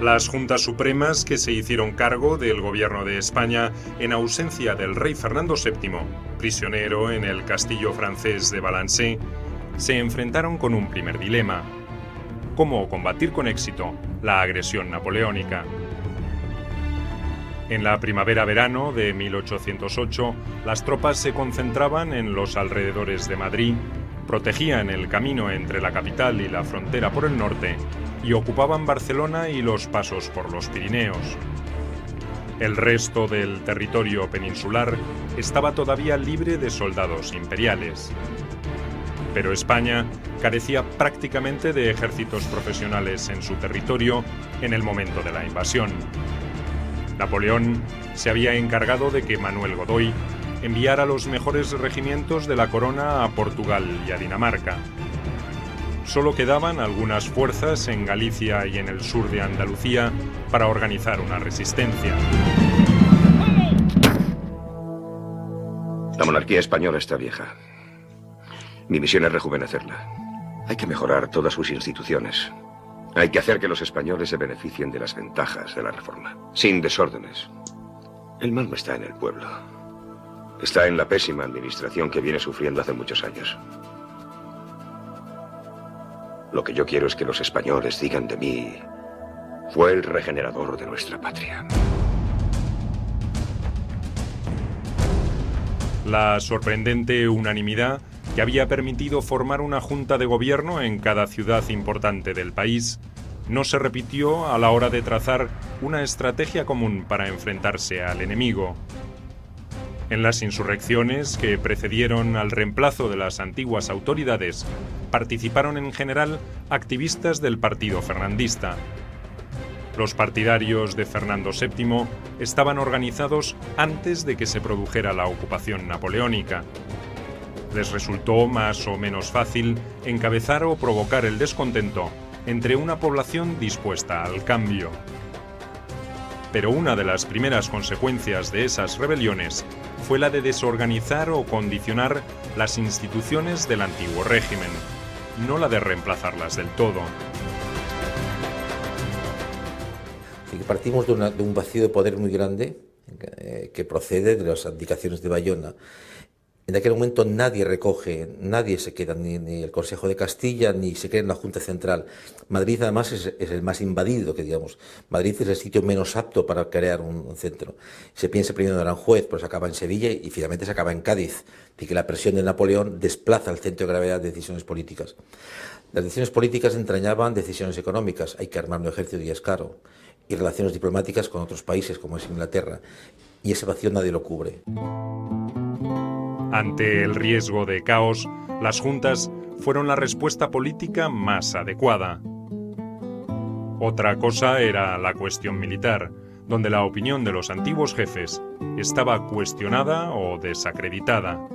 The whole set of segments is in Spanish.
Las juntas supremas que se hicieron cargo del gobierno de España en ausencia del rey Fernando VII, prisionero en el castillo francés de Valençay, se enfrentaron con un primer dilema: cómo combatir con éxito la agresión napoleónica. En la primavera-verano de 1808, las tropas se concentraban en los alrededores de Madrid, protegían el camino entre la capital y la frontera por el norte y ocupaban Barcelona y los pasos por los Pirineos. El resto del territorio peninsular estaba todavía libre de soldados imperiales. Pero España carecía prácticamente de ejércitos profesionales en su territorio en el momento de la invasión. Napoleón se había encargado de que Manuel Godoy enviara los mejores regimientos de la corona a Portugal y a Dinamarca. Solo quedaban algunas fuerzas en Galicia y en el sur de Andalucía para organizar una resistencia. La monarquía española está vieja. Mi misión es rejuvenecerla. Hay que mejorar todas sus instituciones. Hay que hacer que los españoles se beneficien de las ventajas de la reforma, sin desórdenes. El mal no está en el pueblo. Está en la pésima administración que viene sufriendo hace muchos años. Lo que yo quiero es que los españoles digan de mí: fue el regenerador de nuestra patria. La sorprendente unanimidad que había permitido formar una junta de gobierno en cada ciudad importante del país no se repitió a la hora de trazar una estrategia común para enfrentarse al enemigo. En las insurrecciones que precedieron al reemplazo de las antiguas autoridades, participaron en general activistas del partido fernandista. Los partidarios de Fernando VII estaban organizados antes de que se produjera la ocupación napoleónica. Les resultó más o menos fácil encabezar o provocar el descontento entre una población dispuesta al cambio. Pero una de las primeras consecuencias de esas rebeliones fue la de desorganizar o condicionar las instituciones del antiguo régimen, no la de reemplazarlas del todo. Partimos de un vacío de poder muy grande que procede de las abdicaciones de Bayona. En aquel momento nadie se queda, ni el Consejo de Castilla, ni se queda en la Junta Central. Madrid, además, es el más invadido, que digamos. Madrid es el sitio menos apto para crear un centro. Se piensa primero en Aranjuez, pero se acaba en Sevilla y finalmente se acaba en Cádiz. Y que la presión de Napoleón desplaza el centro de gravedad de decisiones políticas. Las decisiones políticas entrañaban decisiones económicas. Hay que armar un ejército y es caro. Y relaciones diplomáticas con otros países, como es Inglaterra. Y ese vacío nadie lo cubre. Ante el riesgo de caos, las juntas fueron la respuesta política más adecuada. Otra cosa era la cuestión militar, donde la opinión de los antiguos jefes estaba cuestionada o desacreditada.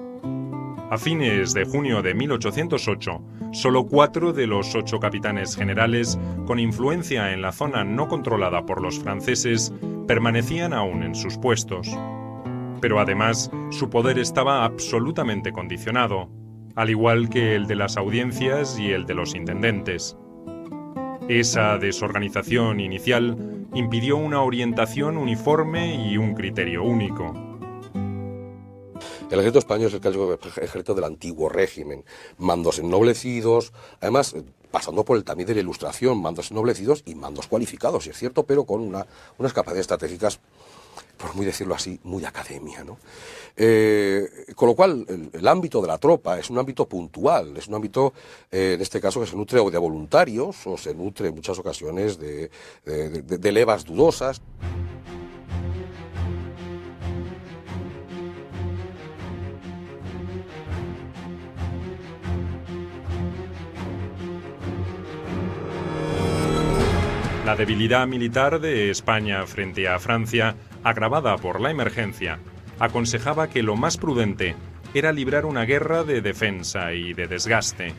A fines de junio de 1808, solo 4 de los 8 capitanes generales con influencia en la zona no controlada por los franceses permanecían aún en sus puestos. Pero además, su poder estaba absolutamente condicionado, al igual que el de las audiencias y el de los intendentes. Esa desorganización inicial impidió una orientación uniforme y un criterio único. El ejército español es el ejército del antiguo régimen, mandos ennoblecidos, además pasando por el tamiz de la Ilustración, mandos ennoblecidos y mandos cualificados, si es cierto, pero con unas capacidades estratégicas, por muy decirlo así, muy de academia, ¿no? Con lo cual, el ámbito de la tropa es un ámbito puntual, es un ámbito, en este caso, que se nutre o de voluntarios o se nutre en muchas ocasiones de levas dudosas. La debilidad militar de España frente a Francia, agravada por la emergencia, aconsejaba que lo más prudente era librar una guerra de defensa y de desgaste.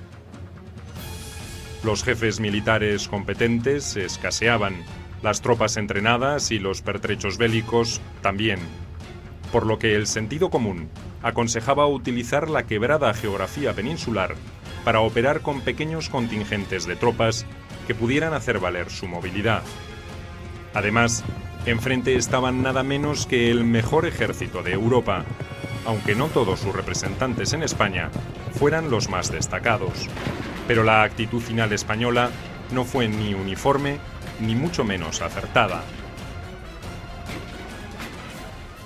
Los jefes militares competentes escaseaban, las tropas entrenadas y los pertrechos bélicos también, por lo que el sentido común aconsejaba utilizar la quebrada geografía peninsular para operar con pequeños contingentes de tropas que pudieran hacer valer su movilidad. Además, enfrente estaban nada menos que el mejor ejército de Europa, aunque no todos sus representantes en España fueran los más destacados. Pero la actitud final española no fue ni uniforme ni mucho menos acertada.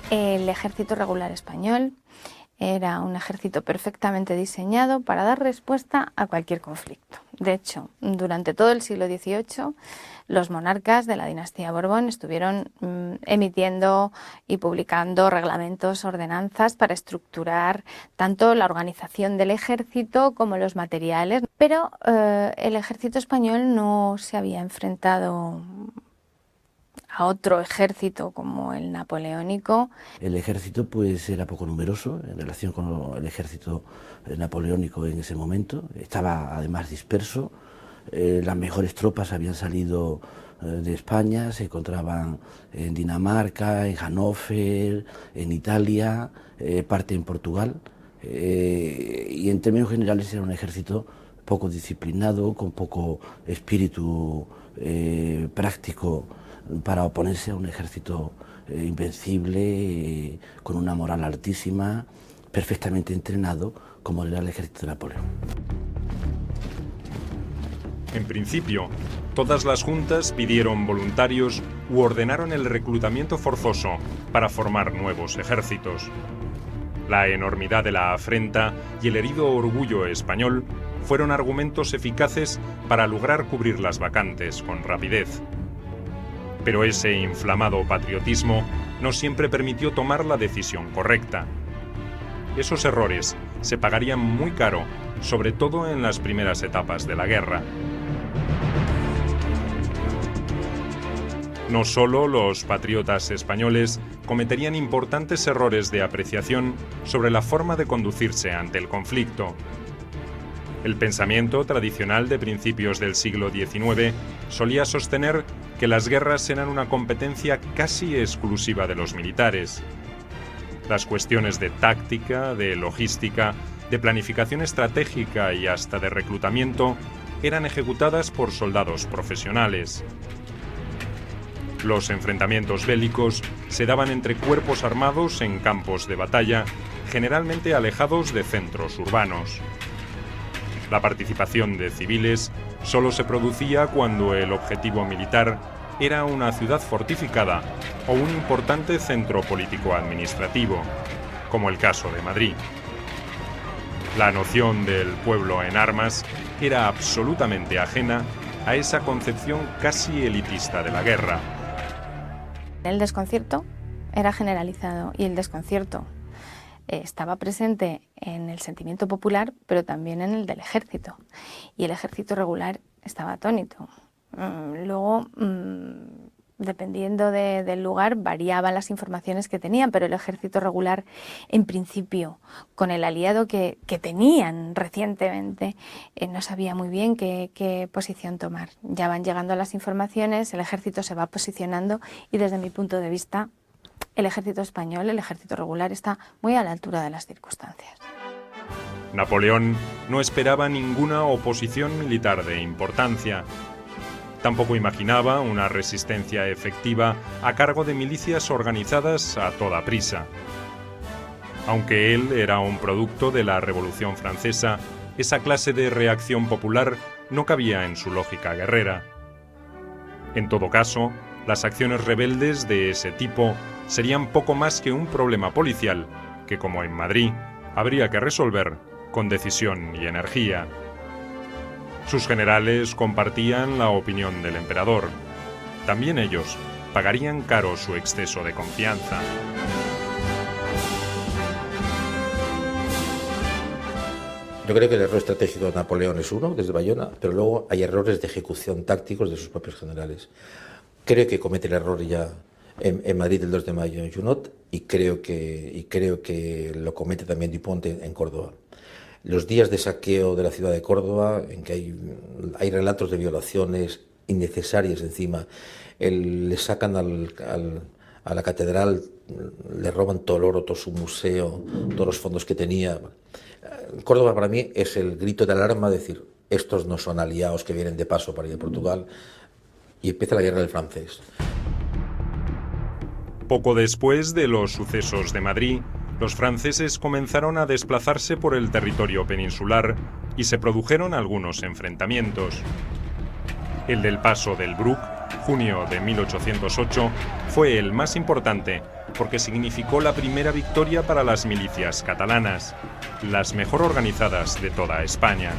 El ejército regular español era un ejército perfectamente diseñado para dar respuesta a cualquier conflicto. De hecho, durante todo el siglo XVIII, los monarcas de la dinastía Borbón estuvieron emitiendo y publicando reglamentos, ordenanzas para estructurar tanto la organización del ejército como los materiales. Pero el ejército español no se había enfrentado a otro ejército como el napoleónico. El ejército pues era poco numeroso en relación con el ejército napoleónico en ese momento, estaba además disperso, las mejores tropas habían salido de España, se encontraban en Dinamarca, en Hannover, en Italia, parte en Portugal, y en términos generales era un ejército poco disciplinado, con poco espíritu práctico para oponerse a un ejército invencible, con una moral altísima, perfectamente entrenado, como era el ejército de Napoleón. En principio, todas las juntas pidieron voluntarios u ordenaron el reclutamiento forzoso para formar nuevos ejércitos. La enormidad de la afrenta y el herido orgullo español fueron argumentos eficaces para lograr cubrir las vacantes con rapidez. Pero ese inflamado patriotismo no siempre permitió tomar la decisión correcta. Esos errores se pagarían muy caro, sobre todo en las primeras etapas de la guerra. No solo los patriotas españoles cometerían importantes errores de apreciación sobre la forma de conducirse ante el conflicto. El pensamiento tradicional de principios del siglo XIX solía sostener que las guerras eran una competencia casi exclusiva de los militares. Las cuestiones de táctica, de logística, de planificación estratégica y hasta de reclutamiento eran ejecutadas por soldados profesionales. Los enfrentamientos bélicos se daban entre cuerpos armados en campos de batalla, generalmente alejados de centros urbanos. La participación de civiles solo se producía cuando el objetivo militar era una ciudad fortificada o un importante centro político-administrativo, como el caso de Madrid. La noción del pueblo en armas era absolutamente ajena a esa concepción casi elitista de la guerra. El desconcierto era generalizado y el desconcierto estaba presente en el sentimiento popular, pero también en el del ejército. Y el ejército regular estaba atónito. Luego, dependiendo del lugar, variaban las informaciones que tenían, pero el ejército regular, en principio, con el aliado que tenían recientemente, no sabía muy bien qué posición tomar. Ya van llegando las informaciones, el ejército se va posicionando y desde mi punto de vista, el ejército español, el ejército regular, está muy a la altura de las circunstancias. Napoleón no esperaba ninguna oposición militar de importancia. Tampoco imaginaba una resistencia efectiva a cargo de milicias organizadas a toda prisa. Aunque él era un producto de la Revolución Francesa, esa clase de reacción popular no cabía en su lógica guerrera. En todo caso, las acciones rebeldes de ese tipo serían poco más que un problema policial que, como en Madrid, habría que resolver con decisión y energía. Sus generales compartían la opinión del emperador. También ellos pagarían caro su exceso de confianza. Yo creo que el error estratégico de Napoleón es uno, desde Bayona, pero luego hay errores de ejecución tácticos de sus propios generales. Creo que comete el error ya en Madrid el 2 de mayo en Junot y creo que lo comete también Dupont en Córdoba. Los días de saqueo de la ciudad de Córdoba, en que hay relatos de violaciones innecesarias encima, le sacan a la catedral, le roban todo el oro, todo su museo, todos los fondos que tenía. Córdoba para mí es el grito de alarma de decir, estos no son aliados que vienen de paso para ir a Portugal, y empieza la guerra del francés. Poco después de los sucesos de Madrid, los franceses comenzaron a desplazarse por el territorio peninsular y se produjeron algunos enfrentamientos. El del Paso del Bruc, junio de 1808, fue el más importante porque significó la primera victoria para las milicias catalanas, las mejor organizadas de toda España.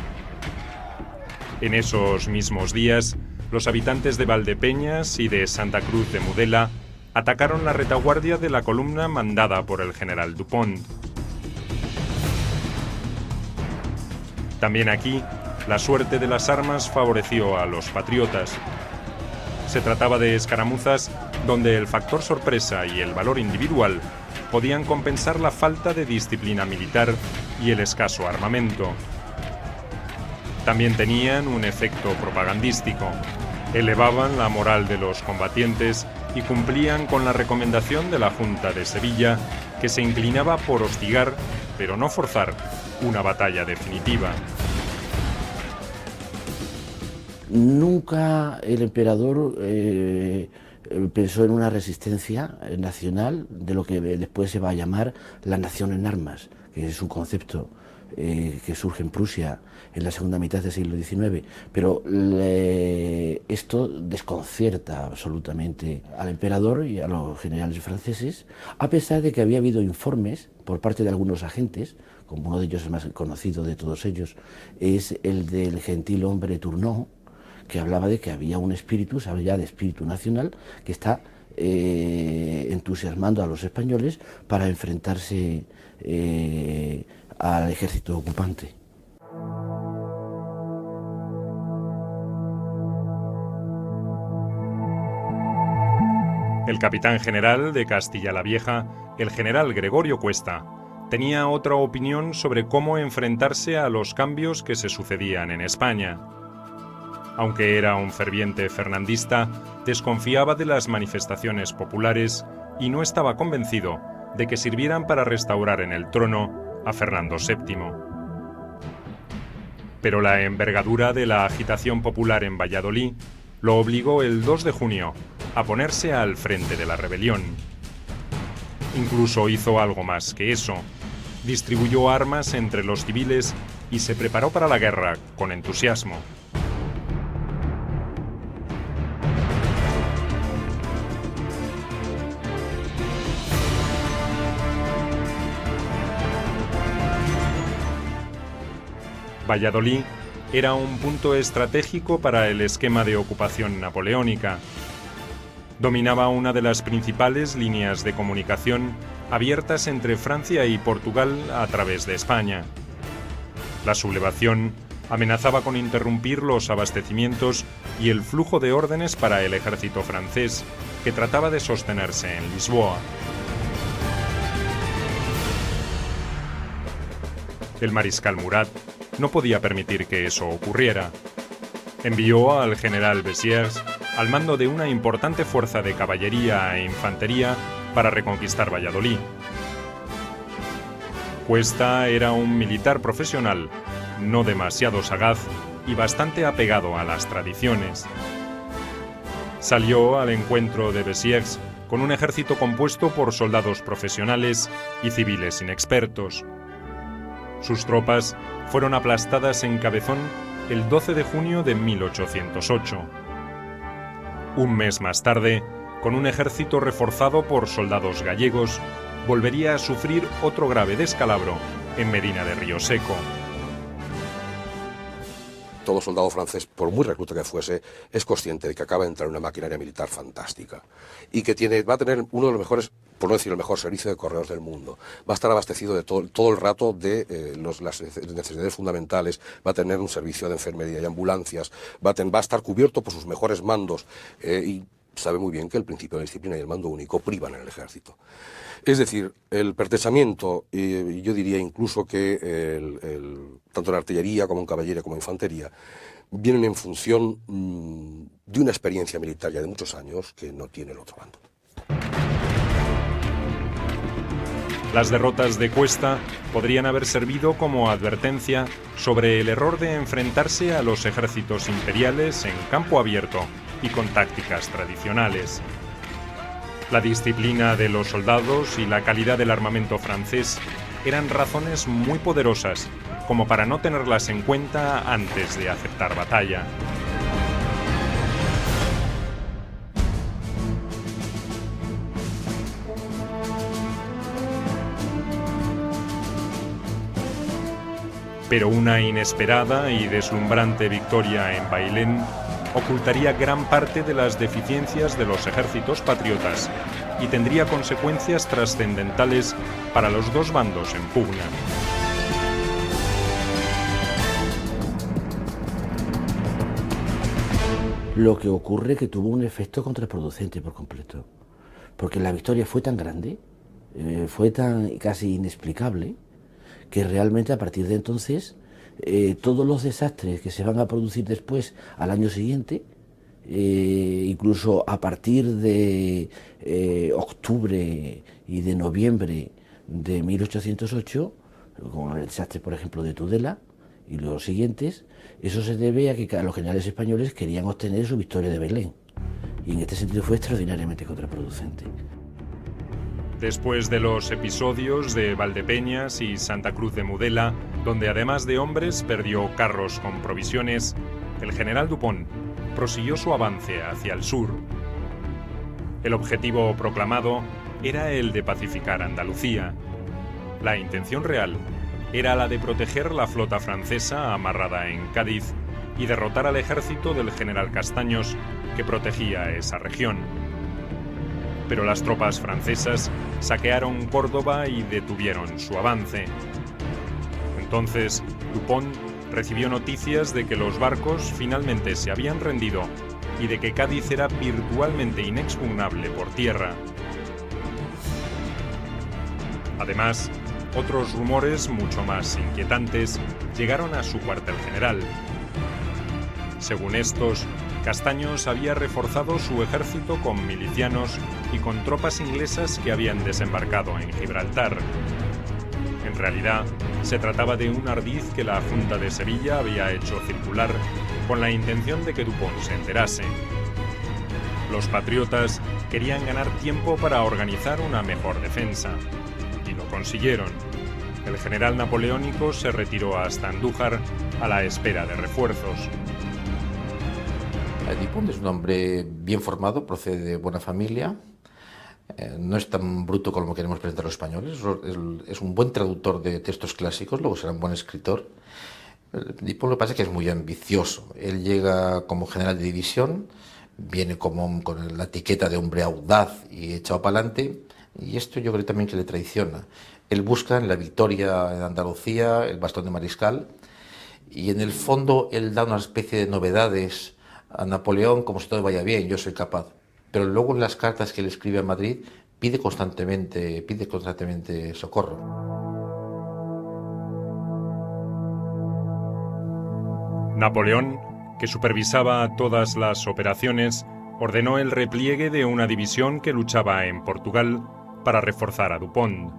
En esos mismos días, los habitantes de Valdepeñas y de Santa Cruz de Mudela atacaron la retaguardia de la columna mandada por el general Dupont. También aquí, la suerte de las armas favoreció a los patriotas. Se trataba de escaramuzas donde el factor sorpresa y el valor individual podían compensar la falta de disciplina militar y el escaso armamento. También tenían un efecto propagandístico. Elevaban la moral de los combatientes y cumplían con la recomendación de la Junta de Sevilla, que se inclinaba por hostigar, pero no forzar, una batalla definitiva. Nunca el emperador pensó en una resistencia nacional de lo que después se va a llamar la nación en armas, que es un concepto que surge en Prusia en la segunda mitad del siglo XIX, pero esto desconcierta absolutamente al emperador y a los generales franceses, a pesar de que había habido informes por parte de algunos agentes, como uno de ellos, el más conocido de todos ellos, es el del gentil hombre Tournon, que hablaba de que había un espíritu, se habla ya de espíritu nacional, que está entusiasmando a los españoles para enfrentarse al ejército ocupante. El capitán general de Castilla la Vieja, el general Gregorio Cuesta, tenía otra opinión sobre cómo enfrentarse a los cambios que se sucedían en España. Aunque era un ferviente fernandista, desconfiaba de las manifestaciones populares y no estaba convencido de que sirvieran para restaurar en el trono a Fernando VII. Pero la envergadura de la agitación popular en Valladolid lo obligó el 2 de junio a ponerse al frente de la rebelión. Incluso hizo algo más que eso. Distribuyó armas entre los civiles y se preparó para la guerra con entusiasmo. Valladolid era un punto estratégico para el esquema de ocupación napoleónica. Dominaba una de las principales líneas de comunicación abiertas entre Francia y Portugal a través de España. La sublevación amenazaba con interrumpir los abastecimientos y el flujo de órdenes para el ejército francés, que trataba de sostenerse en Lisboa. El mariscal Murat no podía permitir que eso ocurriera. Envió al general Bessières al mando de una importante fuerza de caballería e infantería para reconquistar Valladolid. Cuesta era un militar profesional, no demasiado sagaz y bastante apegado a las tradiciones. Salió al encuentro de Bessières con un ejército compuesto por soldados profesionales y civiles inexpertos. Sus tropas fueron aplastadas en Cabezón el 12 de junio de 1808. Un mes más tarde, con un ejército reforzado por soldados gallegos, volvería a sufrir otro grave descalabro en Medina de Rioseco. Todo soldado francés, por muy recluta que fuese, es consciente de que acaba de entrar en una maquinaria militar fantástica y que va a tener uno de los mejores, por no decir el mejor servicio de correos del mundo. Va a estar abastecido de todo el rato de las necesidades fundamentales, va a tener un servicio de enfermería y ambulancias, va a estar cubierto por sus mejores mandos y sabe muy bien que el principio de disciplina y el mando único privan en el ejército. Es decir, el pertrechamiento, y yo diría incluso que tanto en artillería como en caballería como en infantería, vienen en función de una experiencia militar ya de muchos años que no tiene el otro bando. Las derrotas de Cuesta podrían haber servido como advertencia sobre el error de enfrentarse a los ejércitos imperiales en campo abierto y con tácticas tradicionales. La disciplina de los soldados y la calidad del armamento francés eran razones muy poderosas como para no tenerlas en cuenta antes de aceptar batalla. Pero una inesperada y deslumbrante victoria en Bailén ocultaría gran parte de las deficiencias de los ejércitos patriotas y tendría consecuencias trascendentales para los dos bandos en pugna. Lo que ocurre es que tuvo un efecto contraproducente por completo, porque la victoria fue tan grande, fue tan casi inexplicable, que realmente a partir de entonces todos los desastres que se van a producir después al año siguiente, incluso a partir de octubre y de noviembre de 1808, con el desastre por ejemplo de Tudela y los siguientes, eso se debe a que los generales españoles querían obtener su victoria de Bailén, y en este sentido fue extraordinariamente contraproducente. Después de los episodios de Valdepeñas y Santa Cruz de Mudela, donde además de hombres perdió carros con provisiones, el general Dupont prosiguió su avance hacia el sur. El objetivo proclamado era el de pacificar Andalucía. La intención real era la de proteger la flota francesa amarrada en Cádiz y derrotar al ejército del general Castaños, que protegía esa región. Pero las tropas francesas saquearon Córdoba y detuvieron su avance. Entonces, Dupont recibió noticias de que los barcos finalmente se habían rendido y de que Cádiz era virtualmente inexpugnable por tierra. Además, otros rumores mucho más inquietantes llegaron a su cuartel general. Según estos, Castaños había reforzado su ejército con milicianos y con tropas inglesas que habían desembarcado en Gibraltar. En realidad, se trataba de un ardid que la Junta de Sevilla había hecho circular con la intención de que Dupont se enterase. Los patriotas querían ganar tiempo para organizar una mejor defensa, y lo consiguieron. El general napoleónico se retiró hasta Andújar a la espera de refuerzos. Dupont es un hombre bien formado, procede de buena familia, no es tan bruto como queremos presentar los españoles, es un buen traductor de textos clásicos, luego será un buen escritor. Dupont lo que pasa es que es muy ambicioso. Él llega como general de división, viene con la etiqueta de hombre audaz y echado para adelante, y esto yo creo también que le traiciona. Él busca en la victoria en Andalucía el bastón de mariscal, y en el fondo él da una especie de novedades a Napoleón, como si todo vaya bien, yo soy capaz. Pero luego en las cartas que le escribe a Madrid pide constantemente socorro. Napoleón, que supervisaba todas las operaciones, ordenó el repliegue de una división que luchaba en Portugal para reforzar a Dupont.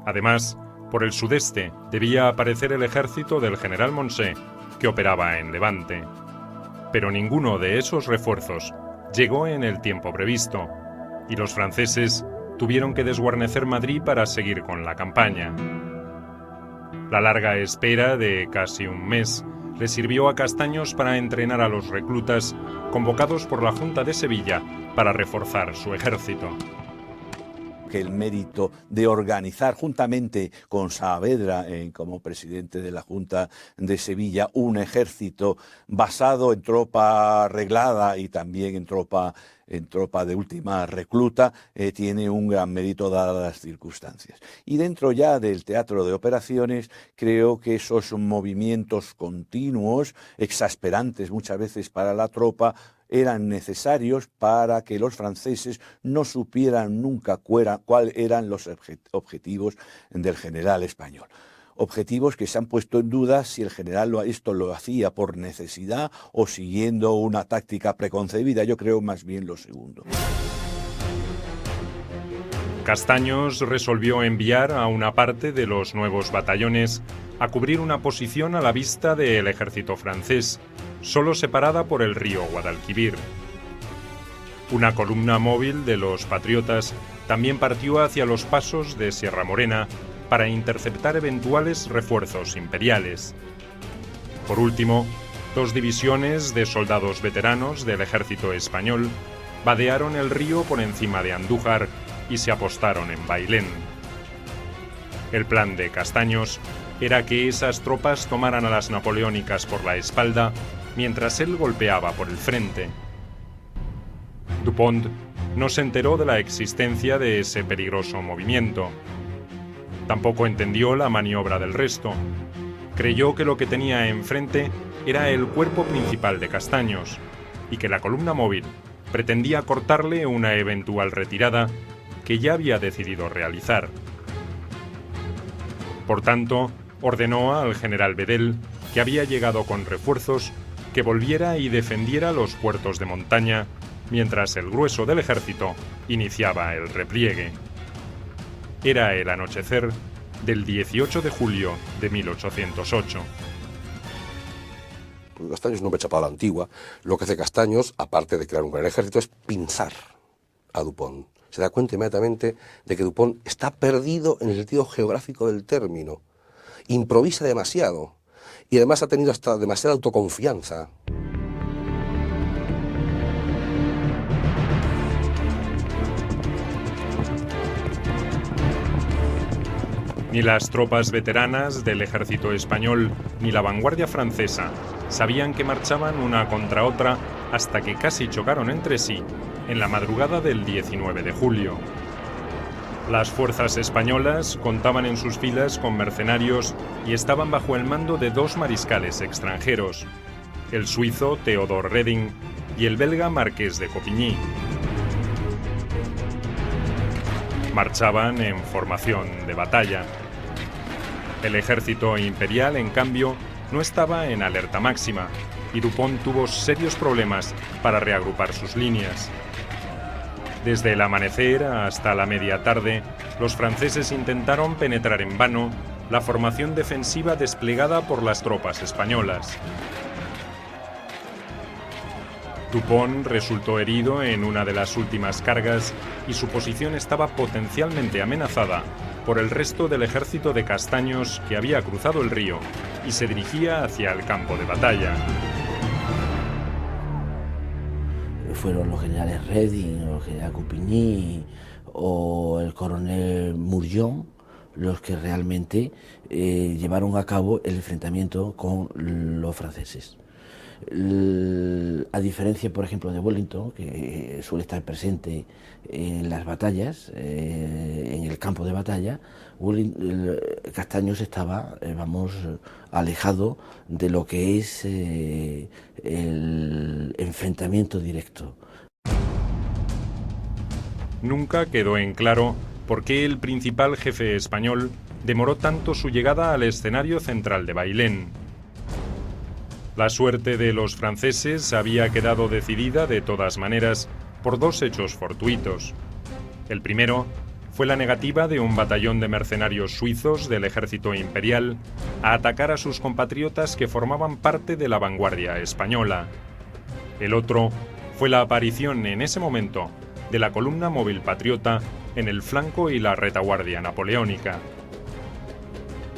Además, por el sudeste debía aparecer el ejército del general Moncey, que operaba en Levante. Pero ninguno de esos refuerzos llegó en el tiempo previsto, y los franceses tuvieron que desguarnecer Madrid para seguir con la campaña. La larga espera de casi un mes le sirvió a Castaños para entrenar a los reclutas convocados por la Junta de Sevilla para reforzar su ejército. Que el mérito de organizar juntamente con Saavedra como presidente de la Junta de Sevilla un ejército basado en tropa reglada y también en tropa de última recluta, tiene un gran mérito dadas las circunstancias. Y dentro ya del teatro de operaciones, creo que esos movimientos continuos, exasperantes muchas veces para la tropa, eran necesarios para que los franceses no supieran nunca cuáles eran los objetivos del general español. Objetivos que se han puesto en duda si el general esto lo hacía por necesidad o siguiendo una táctica preconcebida. Yo creo más bien lo segundo. Castaños resolvió enviar a una parte de los nuevos batallones a cubrir una posición a la vista del ejército francés, solo separada por el río Guadalquivir. Una columna móvil de los patriotas también partió hacia los pasos de Sierra Morena para interceptar eventuales refuerzos imperiales. Por último, 2 divisiones de soldados veteranos del ejército español vadearon el río por encima de Andújar y se apostaron en Bailén. El plan de Castaños era que esas tropas tomaran a las napoleónicas por la espalda mientras él golpeaba por el frente. Dupont no se enteró de la existencia de ese peligroso movimiento. Tampoco entendió la maniobra del resto. Creyó que lo que tenía enfrente era el cuerpo principal de Castaños y que la columna móvil pretendía cortarle una eventual retirada que ya había decidido realizar. Por tanto, ordenó al general Bedel, que había llegado con refuerzos, que volviera y defendiera los puertos de montaña, mientras el grueso del ejército iniciaba el repliegue. Era el anochecer del 18 de julio de 1808. Castaños no me echaba a la antigua. Lo que hace Castaños, aparte de crear un gran ejército, es pinzar a Dupont. Se da cuenta inmediatamente de que Dupont está perdido en el sentido geográfico del término. Improvisa demasiado y además ha tenido hasta demasiada autoconfianza. Ni las tropas veteranas del ejército español ni la vanguardia francesa sabían que marchaban una contra otra hasta que casi chocaron entre sí en la madrugada del 19 de julio. Las fuerzas españolas contaban en sus filas con mercenarios y estaban bajo el mando de 2 mariscales extranjeros, el suizo Theodor Reding y el belga Marqués de Coupigny. Marchaban en formación de batalla. El ejército imperial, en cambio, no estaba en alerta máxima y Dupont tuvo serios problemas para reagrupar sus líneas. Desde el amanecer hasta la media tarde, los franceses intentaron penetrar en vano la formación defensiva desplegada por las tropas españolas. Dupont resultó herido en una de las últimas cargas y su posición estaba potencialmente amenazada por el resto del ejército de Castaños que había cruzado el río y se dirigía hacia el campo de batalla. Fueron los generales Reding, el general Coupigny o el coronel Mourillon los que realmente llevaron a cabo el enfrentamiento con los franceses. A diferencia, por ejemplo, de Wellington, que suele estar presente en las batallas, en el campo de batalla, Castaños estaba, alejado de lo que es el enfrentamiento directo. Nunca quedó en claro por qué el principal jefe español demoró tanto su llegada al escenario central de Bailén. La suerte de los franceses había quedado decidida de todas maneras por 2 hechos fortuitos. El primero fue la negativa de un batallón de mercenarios suizos del ejército imperial a atacar a sus compatriotas que formaban parte de la vanguardia española. El otro fue la aparición en ese momento de la columna móvil patriota en el flanco y la retaguardia napoleónica.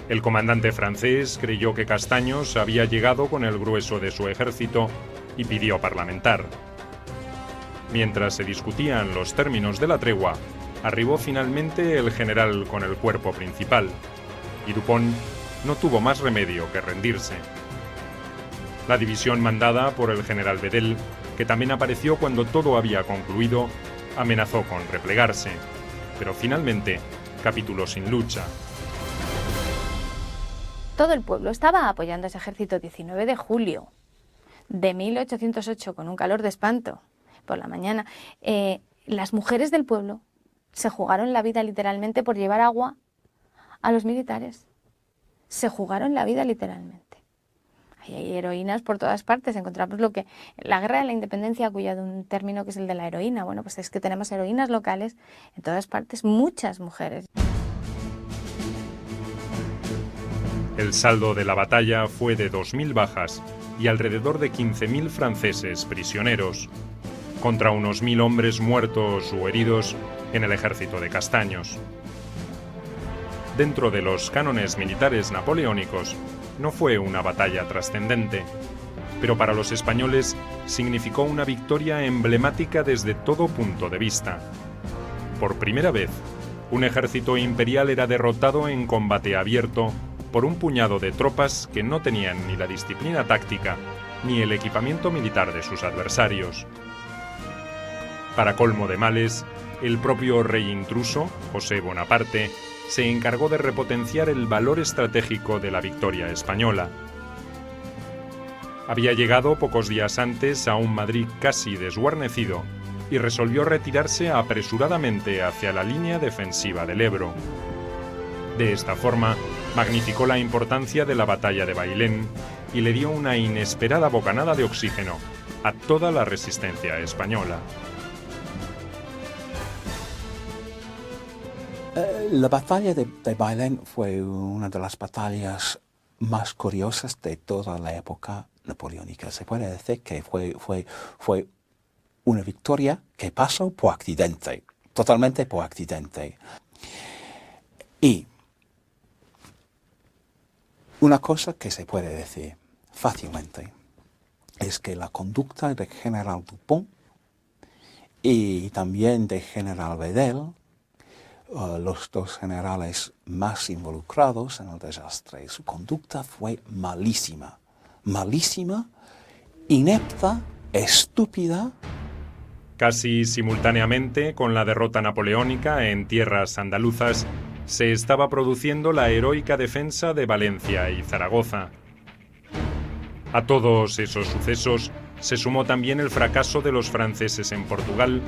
El comandante francés creyó que Castaños había llegado con el grueso de su ejército y pidió parlamentar. Mientras se discutían los términos de la tregua, arribó finalmente el general con el cuerpo principal, y Dupont no tuvo más remedio que rendirse. La división mandada por el general Bedel, que también apareció cuando todo había concluido, amenazó con replegarse, pero finalmente capituló sin lucha. Todo el pueblo estaba apoyando a ese ejército 19 de julio de 1808 con un calor de espanto por la mañana. Las mujeres del pueblo se jugaron la vida literalmente por llevar agua a los militares. Se jugaron la vida literalmente. Hay heroínas por todas partes. Encontramos lo que la guerra de la independencia, cuyo un término que es el de la heroína. Bueno, pues es que tenemos heroínas locales en todas partes, muchas mujeres. El saldo de la batalla fue de 2.000 bajas y alrededor de 15.000 franceses prisioneros. contra unos 1000 hombres muertos o heridos en el ejército de Castaños. Dentro de los cánones militares napoleónicos, no fue una batalla trascendente, pero para los españoles significó una victoria emblemática desde todo punto de vista. Por primera vez, un ejército imperial era derrotado en combate abierto por un puñado de tropas que no tenían ni la disciplina táctica ni el equipamiento militar de sus adversarios. Para colmo de males, el propio rey intruso, José Bonaparte, se encargó de repotenciar el valor estratégico de la victoria española. Había llegado pocos días antes a un Madrid casi desguarnecido y resolvió retirarse apresuradamente hacia la línea defensiva del Ebro. De esta forma, magnificó la importancia de la batalla de Bailén y le dio una inesperada bocanada de oxígeno a toda la resistencia española. La batalla de Bailén fue una de las batallas más curiosas de toda la época napoleónica. Se puede decir que fue una victoria que pasó por accidente, totalmente por accidente. Y una cosa que se puede decir fácilmente es que la conducta de General Dupont y también de General Bedel, los dos generales más involucrados en el desastre, su conducta fue malísima, malísima, inepta, estúpida. Casi simultáneamente con la derrota napoleónica en tierras andaluzas, se estaba produciendo la heroica defensa de Valencia y Zaragoza. A todos esos sucesos se sumó también el fracaso de los franceses en Portugal,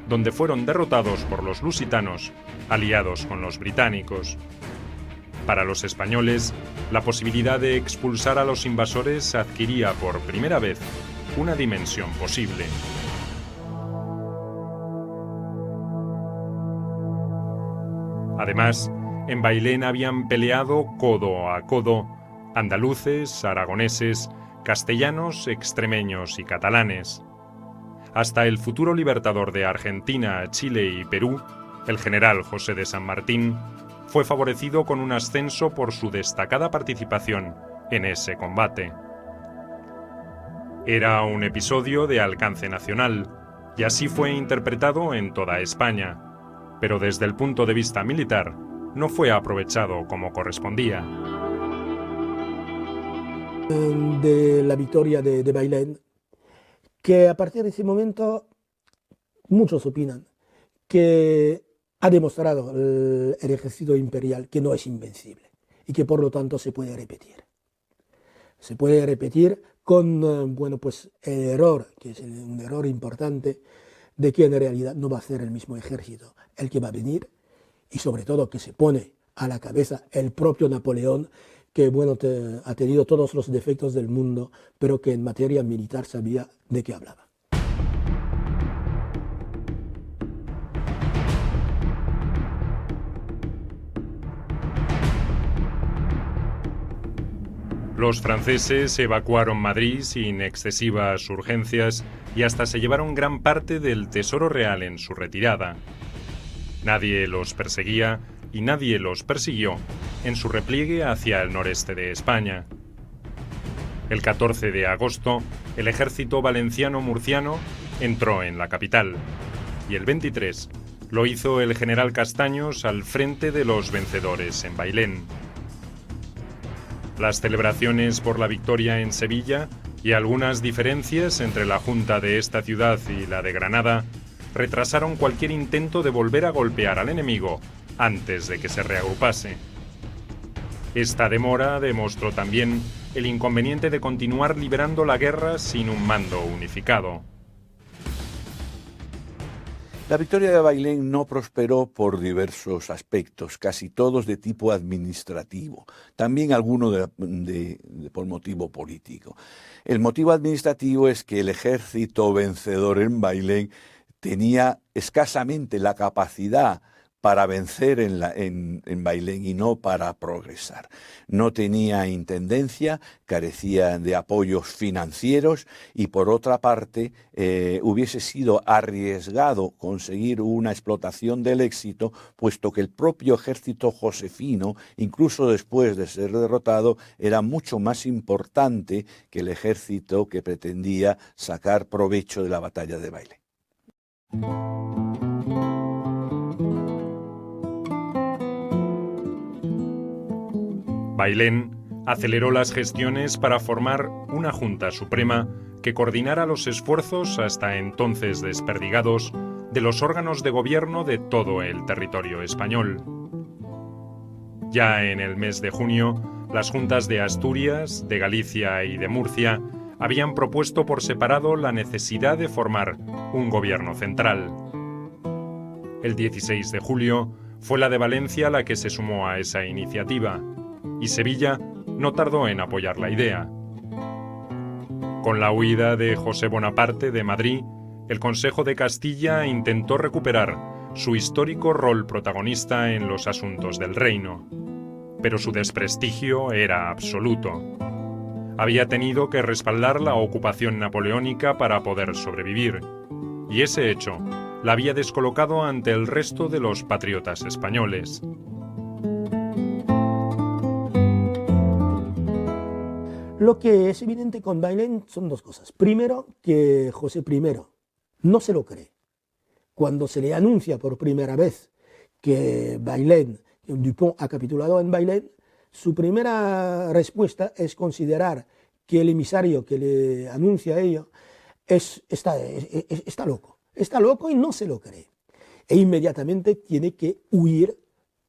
donde fueron derrotados por los lusitanos, aliados con los británicos. Para los españoles, la posibilidad de expulsar a los invasores adquiría por primera vez una dimensión posible. Además, en Bailén habían peleado codo a codo andaluces, aragoneses, castellanos, extremeños y catalanes. Hasta el futuro libertador de Argentina, Chile y Perú, el general José de San Martín, fue favorecido con un ascenso por su destacada participación en ese combate. Era un episodio de alcance nacional, y así fue interpretado en toda España, pero desde el punto de vista militar no fue aprovechado como correspondía. De la victoria de Bailén, que a partir de ese momento muchos opinan que ha demostrado el ejército imperial que no es invencible y que por lo tanto se puede repetir. Se puede repetir con el error, que es un error importante, de que en realidad no va a ser el mismo ejército el que va a venir, y sobre todo que se pone a la cabeza el propio Napoleón, que ha tenido todos los defectos del mundo, pero que en materia militar sabía de qué hablaba. Los franceses evacuaron Madrid sin excesivas urgencias y hasta se llevaron gran parte del tesoro real en su retirada. Nadie los perseguía y nadie los persiguió en su repliegue hacia el noreste de España. El 14 de agosto, el ejército valenciano-murciano entró en la capital, y el 23 lo hizo el general Castaños al frente de los vencedores en Bailén. Las celebraciones por la victoria en Sevilla y algunas diferencias entre la junta de esta ciudad y la de Granada retrasaron cualquier intento de volver a golpear al enemigo antes de que se reagrupase. Esta demora demostró también el inconveniente de continuar librando la guerra sin un mando unificado. La victoria de Bailén no prosperó por diversos aspectos, casi todos de tipo administrativo, también algunos por motivo político. El motivo administrativo es que el ejército vencedor en Bailén tenía escasamente la capacidad para vencer en Bailén y no para progresar. No tenía intendencia, carecía de apoyos financieros y por otra parte hubiese sido arriesgado conseguir una explotación del éxito, puesto que el propio ejército josefino, incluso después de ser derrotado, era mucho más importante que el ejército que pretendía sacar provecho de la batalla de Bailén. Bailén aceleró las gestiones para formar una Junta Suprema que coordinara los esfuerzos, hasta entonces desperdigados, de los órganos de gobierno de todo el territorio español. Ya en el mes de junio, las juntas de Asturias, de Galicia y de Murcia habían propuesto por separado la necesidad de formar un gobierno central. El 16 de julio fue la de Valencia la que se sumó a esa iniciativa, y Sevilla no tardó en apoyar la idea. Con la huida de José Bonaparte de Madrid, el Consejo de Castilla intentó recuperar su histórico rol protagonista en los asuntos del reino, pero su desprestigio era absoluto. Había tenido que respaldar la ocupación napoleónica para poder sobrevivir, y ese hecho la había descolocado ante el resto de los patriotas españoles. Lo que es evidente con Bailén son dos cosas. Primero, que José I no se lo cree. Cuando se le anuncia por primera vez que Dupont ha capitulado en Bailén, su primera respuesta es considerar que el emisario que le anuncia ello está loco y no se lo cree. E inmediatamente tiene que huir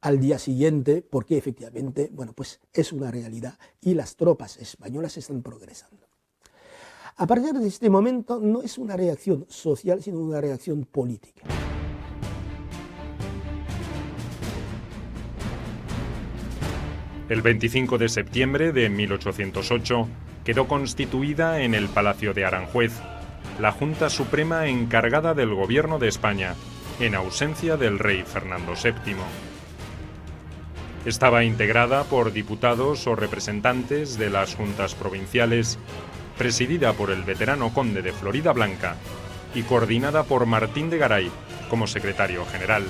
al día siguiente, porque efectivamente, pues es una realidad y las tropas españolas están progresando. A partir de este momento no es una reacción social, sino una reacción política. El 25 de septiembre de 1808 quedó constituida en el Palacio de Aranjuez la Junta Suprema encargada del gobierno de España, en ausencia del rey Fernando VII. Estaba integrada por diputados o representantes de las juntas provinciales, presidida por el veterano conde de Floridablanca y coordinada por Martín de Garay como secretario general.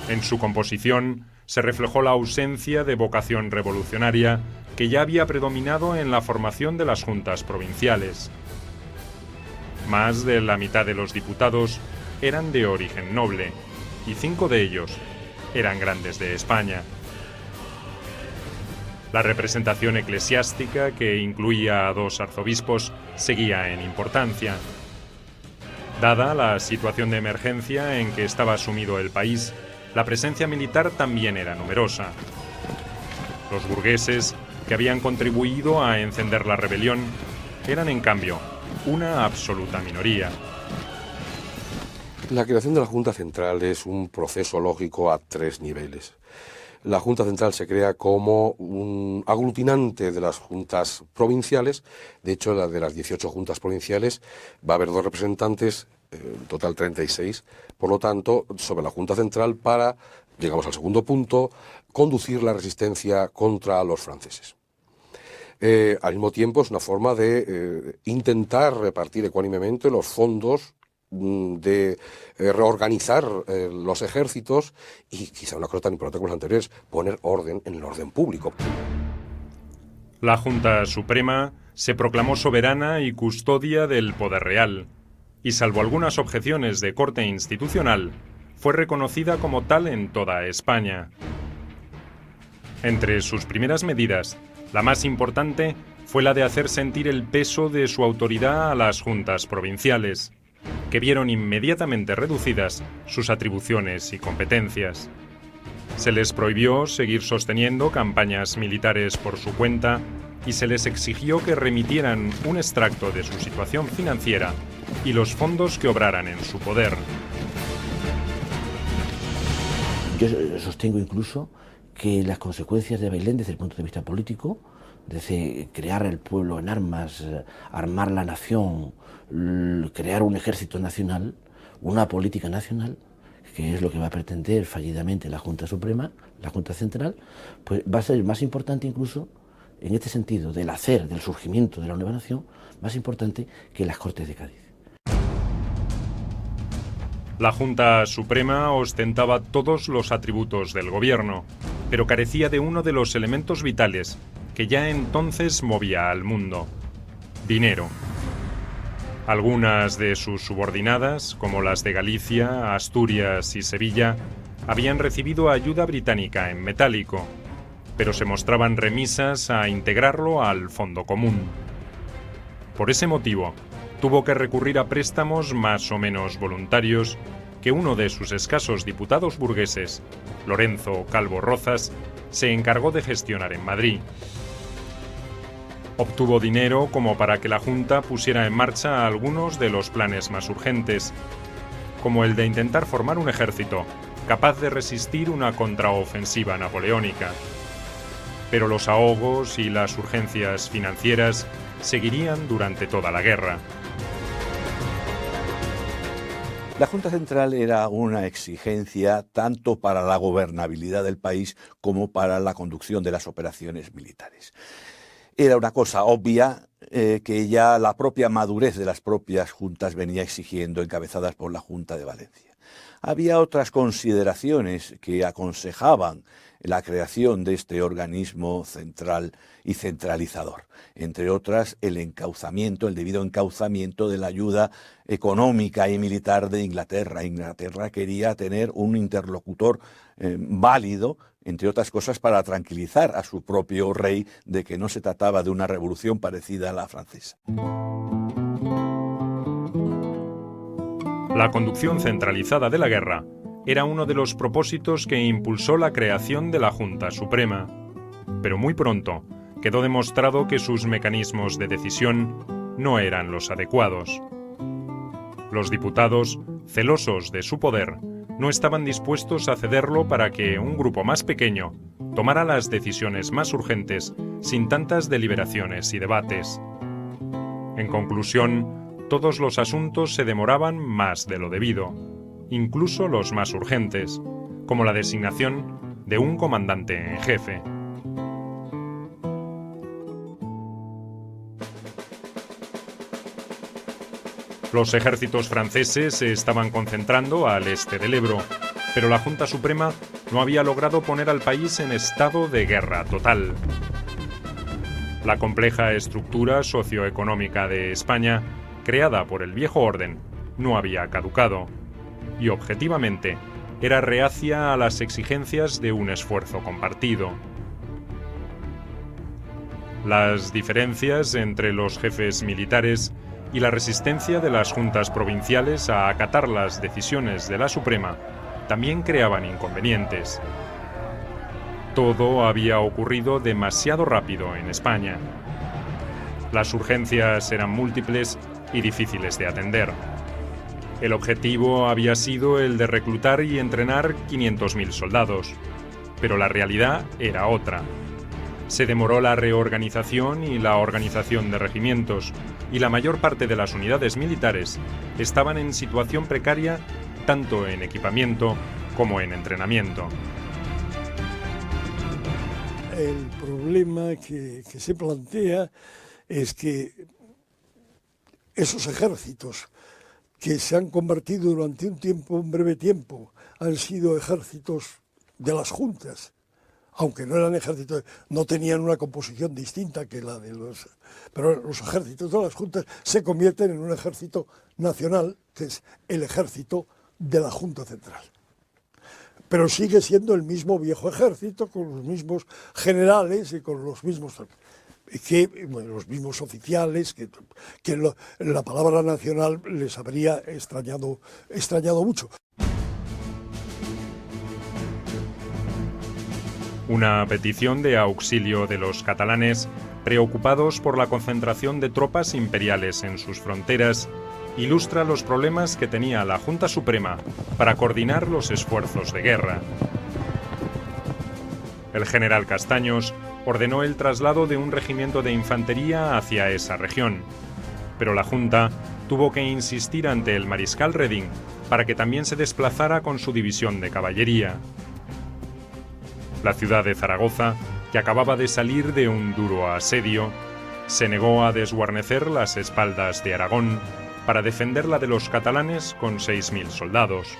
En su composición se reflejó la ausencia de vocación revolucionaria que ya había predominado en la formación de las juntas provinciales. Más de la mitad de los diputados eran de origen noble, y 5 de ellos eran grandes de España. La representación eclesiástica, que incluía a 2 arzobispos, seguía en importancia. Dada la situación de emergencia en que estaba sumido el país, la presencia militar también era numerosa. Los burgueses, que habían contribuido a encender la rebelión, eran en cambio una absoluta minoría. La creación de la Junta Central es un proceso lógico a 3 niveles. La Junta Central se crea como un aglutinante de las juntas provinciales. De hecho, de las 18 juntas provinciales va a haber 2 representantes, en total 36. Por lo tanto, sobre la Junta Central para, llegamos al segundo punto, conducir la resistencia contra los franceses. Al mismo tiempo, es una forma de intentar repartir ecuánimemente los fondos, de reorganizar los ejércitos y, quizá una cosa tan importante como las anteriores, poner orden en el orden público. La Junta Suprema se proclamó soberana y custodia del poder real, y salvo algunas objeciones de corte institucional, fue reconocida como tal en toda España. Entre sus primeras medidas, la más importante fue la de hacer sentir el peso de su autoridad a las juntas provinciales, que vieron inmediatamente reducidas sus atribuciones y competencias. Se les prohibió seguir sosteniendo campañas militares por su cuenta y se les exigió que remitieran un extracto de su situación financiera y los fondos que obraran en su poder. Yo sostengo incluso que las consecuencias de Bailén desde el punto de vista político, desde crear el pueblo en armas, armar la nación, crear un ejército nacional, una política nacional, que es lo que va a pretender fallidamente la Junta Suprema, la Junta Central, pues va a ser más importante incluso, en este sentido, del surgimiento de la nueva nación, más importante que las Cortes de Cádiz. La Junta Suprema ostentaba todos los atributos del gobierno, pero carecía de uno de los elementos vitales que ya entonces movía al mundo: dinero. Algunas de sus subordinadas, como las de Galicia, Asturias y Sevilla, habían recibido ayuda británica en metálico, pero se mostraban remisas a integrarlo al fondo común. Por ese motivo, tuvo que recurrir a préstamos más o menos voluntarios que uno de sus escasos diputados burgueses, Lorenzo Calvo Rozas, se encargó de gestionar en Madrid. Obtuvo dinero como para que la Junta pusiera en marcha algunos de los planes más urgentes, como el de intentar formar un ejército capaz de resistir una contraofensiva napoleónica. Pero los ahogos y las urgencias financieras seguirían durante toda la guerra. La Junta Central era una exigencia tanto para la gobernabilidad del país como para la conducción de las operaciones militares. Era una cosa obvia que ya la propia madurez de las propias juntas venía exigiendo, encabezadas por la Junta de Valencia. Había otras consideraciones que aconsejaban la creación de este organismo central y centralizador. Entre otras, el debido encauzamiento de la ayuda económica y militar de Inglaterra. Inglaterra quería tener un interlocutor válido, entre otras cosas, para tranquilizar a su propio rey de que no se trataba de una revolución parecida a la francesa. La conducción centralizada de la guerra era uno de los propósitos que impulsó la creación de la Junta Suprema. Pero muy pronto quedó demostrado que sus mecanismos de decisión no eran los adecuados. Los diputados, celosos de su poder, no estaban dispuestos a cederlo para que un grupo más pequeño tomara las decisiones más urgentes sin tantas deliberaciones y debates. En conclusión, todos los asuntos se demoraban más de lo debido, incluso los más urgentes, como la designación de un comandante en jefe. Los ejércitos franceses se estaban concentrando al este del Ebro, pero la Junta Suprema no había logrado poner al país en estado de guerra total. La compleja estructura socioeconómica de España, creada por el viejo orden, no había caducado, y objetivamente era reacia a las exigencias de un esfuerzo compartido. Las diferencias entre los jefes militares y la resistencia de las juntas provinciales a acatar las decisiones de la Suprema también creaban inconvenientes. Todo había ocurrido demasiado rápido en España. Las urgencias eran múltiples y difíciles de atender. El objetivo había sido el de reclutar y entrenar 500.000 soldados, pero la realidad era otra. Se demoró la reorganización y la organización de regimientos, y la mayor parte de las unidades militares estaban en situación precaria tanto en equipamiento como en entrenamiento. El problema que se plantea es que esos ejércitos que se han convertido durante un breve tiempo, han sido ejércitos de las juntas, aunque no eran ejércitos, no tenían una composición distinta que la de los... Pero los ejércitos de las juntas se convierten en un ejército nacional, que es el ejército de la Junta Central. Pero sigue siendo el mismo viejo ejército, con los mismos generales y con los mismos... los mismos oficiales, la palabra nacional les habría extrañado mucho. Una petición de auxilio de los catalanes, preocupados por la concentración de tropas imperiales en sus fronteras, ilustra los problemas que tenía la Junta Suprema para coordinar los esfuerzos de guerra. El general Castaños ordenó el traslado de un regimiento de infantería hacia esa región, pero la Junta tuvo que insistir ante el mariscal Reding para que también se desplazara con su división de caballería. La ciudad de Zaragoza, que acababa de salir de un duro asedio, se negó a desguarnecer las espaldas de Aragón para defenderla de los catalanes con 6.000 soldados.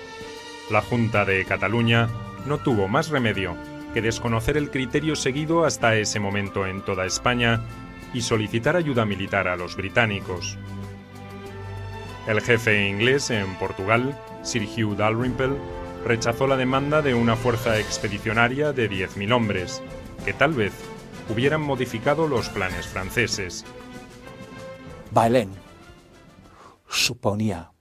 La Junta de Cataluña no tuvo más remedio que desconocer el criterio seguido hasta ese momento en toda España y solicitar ayuda militar a los británicos. El jefe inglés en Portugal, Sir Hugh Dalrymple, rechazó la demanda de una fuerza expedicionaria de 10.000 hombres, que tal vez hubieran modificado los planes franceses. Bailén suponía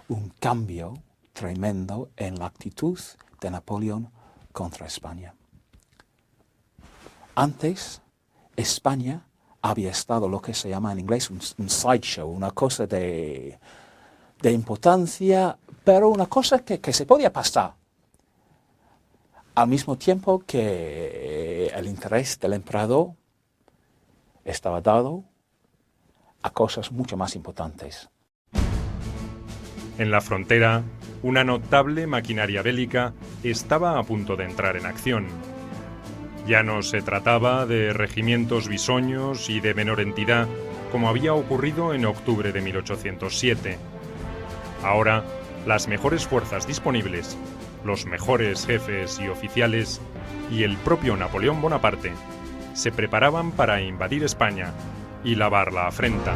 un cambio tremendo en la actitud de Napoleón contra España. Antes, España había estado lo que se llama en inglés un sideshow, una cosa de importancia, pero una cosa que se podía pasar. Al mismo tiempo que el interés del emperador estaba dado a cosas mucho más importantes. En la frontera, una notable maquinaria bélica estaba a punto de entrar en acción. Ya no se trataba de regimientos bisoños y de menor entidad, como había ocurrido en octubre de 1807. Ahora, las mejores fuerzas disponibles, los mejores jefes y oficiales y el propio Napoleón Bonaparte se preparaban para invadir España y lavar la afrenta.